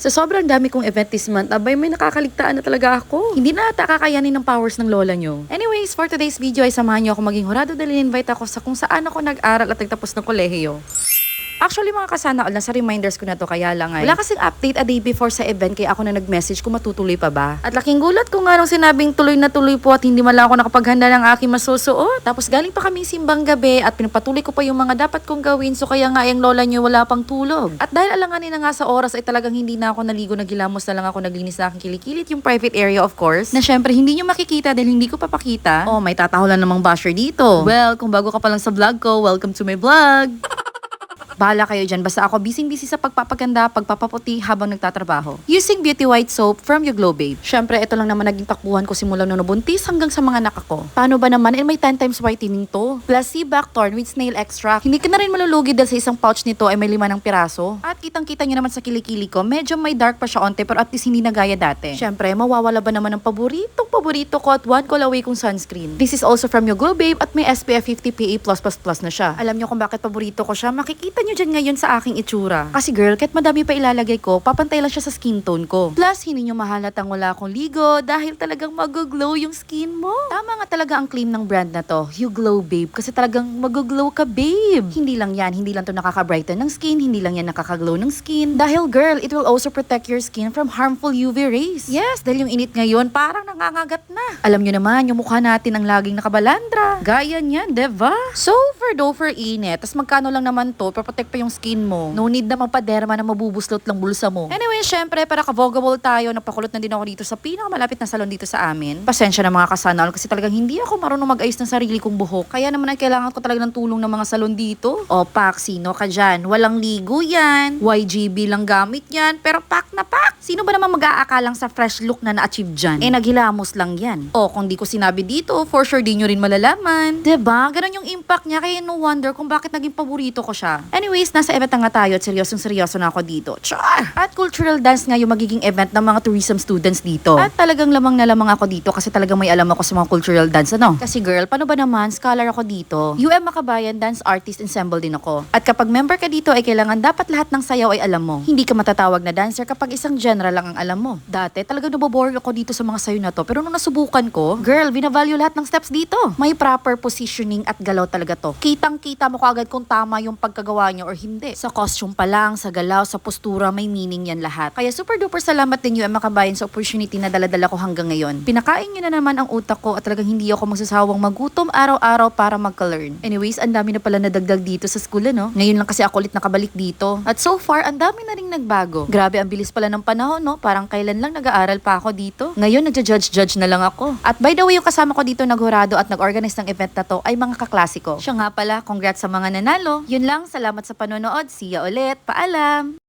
Sa sobrang dami kong event this month, abay may nakakaligtaan na talaga ako. Hindi na ata kakayanin ng powers ng lola nyo. Anyways, for today's video ay samahan nyo ako maging hurado dahil invite ako sa kung saan ako nag-aral at nagtapos ng kolehiyo. Actually, mga kasana all, nasa reminders ko na to, kaya lang ay wala kasing update a day before sa event, kaya ako na nag-message kung matutuloy pa ba. At laking gulat ko nga nung sinabing tuloy na tuloy po at hindi man lang ako nakapaghanda ng aking masusuot. Tapos galing pa kami simbang gabi at pinapatuloy ko pa yung mga dapat kong gawin, so kaya nga yung lola nyo wala pang tulog. At dahil alanganin na nga sa oras ay talagang hindi na ako naligo, nagilamos na lang ako, naglinis na aking kilikilit, yung private area of course, na syempre hindi nyo makikita dahil hindi ko papakita. Oh, may tatahulan namang basher dito. Well, kung bago ka pa lang sa vlog ko, welcome to my vlog. Bahala kayo dyan. Basta ako busy-busy sa pagpapaganda, pagpapaputi habang nagtatrabaho. Using Beauty White Soap from Your Glow Babe. Syempre, ito lang naman naging takbuhan ko simula nung nabuntis hanggang sa mga anak ko. Paano ba naman? May 10 times whitening to. Plus sea buckthorn with snail extract. Hindi ka na rin malulugi dahil sa isang pouch nito ay may 5 ng piraso. At kitang-kita nyo naman sa kilikili ko, medyo may dark pa siya onte pero at least hindi na gaya dati. Syempre, mawawala ba naman ng paborito ko at one call away kong sunscreen. This is also from Your Glow Babe at may SPF 50 PA+++ na siya. Alam nyo kung bakit paborito ko siya? Makikita nyo dyan ngayon sa aking itsura. Kasi girl, kahit madami pa ilalagay ko, papantay lang siya sa skin tone ko. Plus, hindi nyo mahalatang wala akong ligo dahil talagang mag-glow yung skin mo. Tama nga talaga ang claim ng brand na to, You Glow Babe, kasi talagang mag-glow ka, babe. Hindi lang yan, hindi lang to nakaka-brighten ng skin, hindi lang yan nakaka-glow ng skin. Dahil girl, it will also protect your skin from harmful UV rays. Yes, dahil yung init ngayon, parang nangangagat na. Alam nyo naman, yung mukha natin ang laging nakabalandra. Gaya niyan, diba? So, for init, tas magkano lang naman to, protect pa yung skin mo. No need na magpaderma na mabubuslot lang bulsa mo. Anyway, syempre, para ka-vogable tayo, napakulot na din ako dito sa pinakamalapit na salon dito sa amin. Pasensya na mga kasanal kasi talagang hindi ako marunong mag-ayos ng sarili kong buhok. Kaya naman ay kailangan ko talaga ng tulong ng mga salon dito. O, Pak, sino ka dyan? Walang ligo yan. YGB lang gamit yan. Pero Pak na Pak! Sino ba naman mag-aakalang sa fresh look na na-achieve dyan? Eh, naghilamos lang yan. O, kung di ko sinabi dito, for sure di nyo rin malalaman. Diba? Ganon yung impact niya, kaya no wonder kung bakit naging paborito ko siya. Anyways, nasa event na nga tayo at seryosong-seryoso na ako dito. Char! At cultural dance nga yung magiging event ng mga tourism students dito. At talagang lamang na lamang ako dito kasi talagang may alam ako sa mga cultural dance, ano? Kasi girl, paano ba naman, scholar ako dito. UM Makabayan Dance Artist Ensemble din ako. At kapag member ka dito ay kailangan dapat lahat ng sayaw ay alam mo. Hindi ka matatawag na dancer kapag isang genre lang ang alam mo. Dati talagang nabobore ako dito sa mga sayo na to, pero nung nasubukan ko, girl, binavalue lahat ng steps dito. May proper positioning at galaw talaga to. Kitang-kita mo kaagad kung tama yung pagkagawa niya or hindi. Sa costume pa lang, sa galaw, sa postura, may meaning yan lahat. Kaya super duper salamat din UM Makabayan sa opportunity na daladala ko hanggang ngayon. Pinakain niyo na naman ang utak ko at talagang hindi ako magsasawang magutom araw-araw para magka-learn. Anyways, ang dami na pala nadagdag dito sa school, no? Ngayon lang kasi ako ulit nakabalik dito. At so far, ang dami na ring nagbago. Grabe, ang bilis pala ng panahon, no? Parang kailan lang nag-aaral pa ako dito. Ngayon, nagja-judge na lang ako. At by the way, yung kasama ko dito naghurado at nag-organize ng event na to ay mga kaklasiko. Siya nga pala, congrats sa mga nanalo. Yun lang, salamat sa panonood. See ya ulit. Paalam!